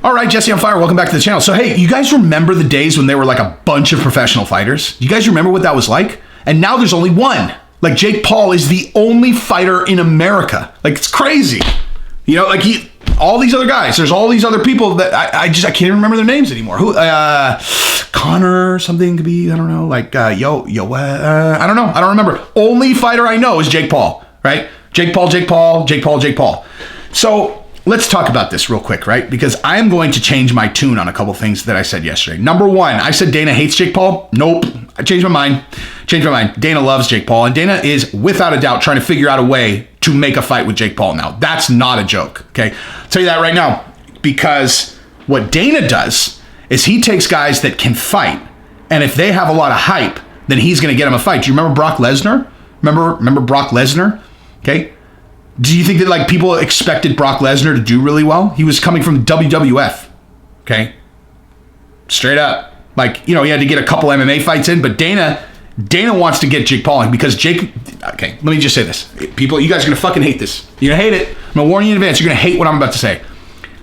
All right, Jesse on Fire, welcome back to the channel. So, hey, you guys remember the days when there were like a bunch of professional fighters? You guys remember what that was like? And now there's only one. Like, Jake Paul is the only fighter in America. Like, it's crazy. You know, like all these other guys, there's all these other people that I can't even remember their names anymore. Who, Connor something could be, I don't know, like, I don't know. I don't remember. Only fighter I know is Jake Paul, right? Jake Paul. So let's talk about this real quick, right? Because I am going to change my tune on a couple things that I said yesterday. Number one, I said Dana hates Jake Paul. Nope. I changed my mind. Dana loves Jake Paul, and Dana is without a doubt trying to figure out a way to make a fight with Jake Paul now. That's not a joke, okay? I'll tell you that right now, because what Dana does is he takes guys that can fight, and if they have a lot of hype, then he's going to get them a fight. Do you remember Brock Lesnar? Remember Brock Lesnar? Okay? Do you think that like people expected Brock Lesnar to do really well? He was coming from WWF, okay? Straight up. Like, you know, he had to get a couple MMA fights in, but Dana wants to get Jake Paul in because okay, let me just say this. People, you guys are going to fucking hate this. You're going to hate it. I'm going to warn you in advance. You're going to hate what I'm about to say.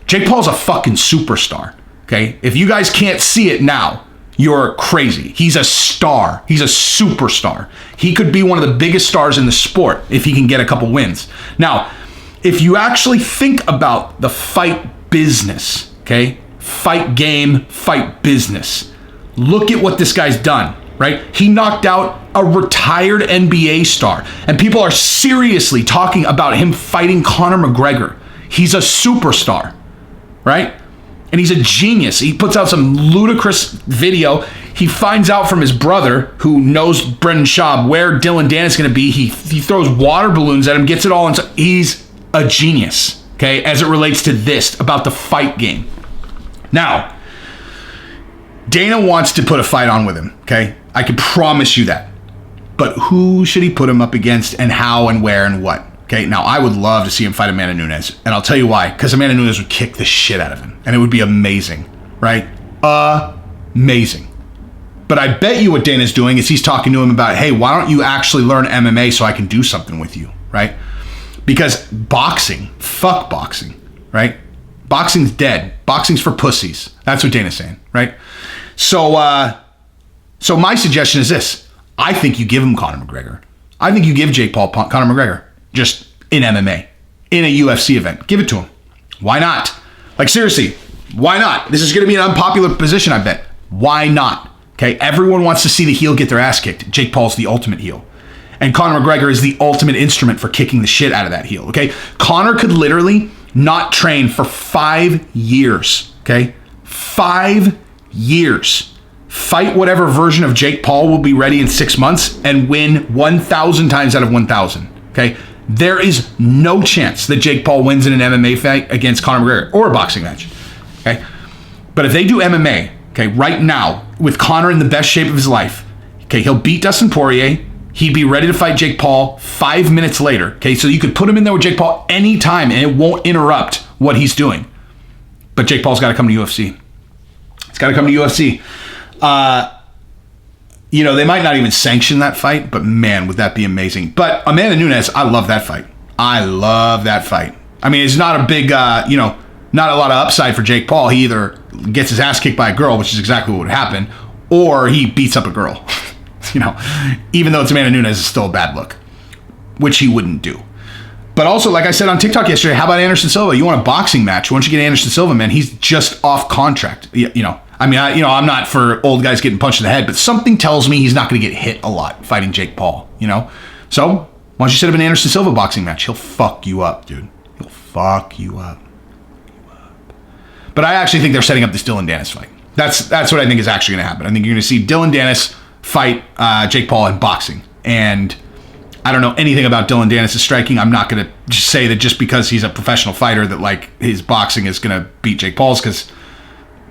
Jake Paul's a fucking superstar, okay? If you guys can't see it now, you're crazy. He's a star. He's a superstar. He could be one of the biggest stars in the sport if he can get a couple wins. Now, if you actually think about the fight business, okay? Fight game, fight business. Look at what this guy's done, right? He knocked out a retired NBA star, and people are seriously talking about him fighting Conor McGregor. He's a superstar, right? And he's a genius. He puts out some ludicrous video. He finds out from his brother, who knows Brendan Schaub, where Dillon Danis is going to be. He throws water balloons at him, gets it all. And he's a genius, okay, as it relates to this, about the fight game. Now, Dana wants to put a fight on with him, okay? I can promise you that. But who should he put him up against, and how and where and what? Okay, now I would love to see him fight Amanda Nunes, and I'll tell you why. Because Amanda Nunes would kick the shit out of him, and it would be amazing, right? Amazing. But I bet you what Dana's doing is he's talking to him about, hey, why don't you actually learn MMA so I can do something with you, right? Because boxing, fuck boxing, right? Boxing's dead. Boxing's for pussies. That's what Dana's saying, right? So my suggestion is this. I think you give him Conor McGregor. I think you give Jake Paul Conor McGregor. Just in MMA, in a UFC event. Give it to him. Why not? Like, seriously, why not? This is going to be an unpopular position, I bet. Why not? Okay, everyone wants to see the heel get their ass kicked. Jake Paul's the ultimate heel. And Conor McGregor is the ultimate instrument for kicking the shit out of that heel, okay? Conor could literally not train for 5 years, okay? 5 years. Fight whatever version of Jake Paul will be ready in 6 months and win 1,000 times out of 1,000, okay? There is no chance that Jake Paul wins in an MMA fight against Conor McGregor or a boxing match, okay? But if they do MMA, okay, right now, with Conor in the best shape of his life, okay, he'll beat Dustin Poirier. He'd be ready to fight Jake Paul 5 minutes later, okay? So you could put him in there with Jake Paul anytime, and it won't interrupt what he's doing. But Jake Paul's got to come to UFC. It's got to come to UFC. You know, they might not even sanction that fight, but man, would that be amazing. But Amanda Nunes, I love that fight. I mean, it's not a big, not a lot of upside for Jake Paul. He either gets his ass kicked by a girl, which is exactly what would happen, or he beats up a girl. Even though it's Amanda Nunes, it's still a bad look, which he wouldn't do. But also, like I said on TikTok yesterday, how about Anderson Silva? You want a boxing match? Why don't you get Anderson Silva, man? He's just off contract. I'm not for old guys getting punched in the head, but something tells me he's not going to get hit a lot fighting Jake Paul, So, why don't you set up an Anderson Silva boxing match? He'll fuck you up, dude. He'll fuck you up. But I actually think they're setting up this Dillon Danis fight. That's what I think is actually going to happen. I think you're going to see Dillon Danis fight Jake Paul in boxing. And I don't know anything about Dillon Danis' striking. I'm not going to just say that just because he's a professional fighter that like his boxing is going to beat Jake Paul's, because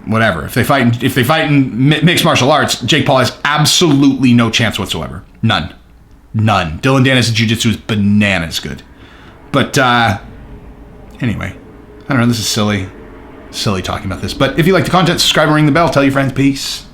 whatever. If they fight in mixed martial arts, Jake Paul has absolutely no chance whatsoever. None. Dillon Danis' jiu-jitsu is bananas good. But anyway, I don't know. This is silly talking about this. But if you like the content, subscribe and ring the bell. Tell your friends. Peace.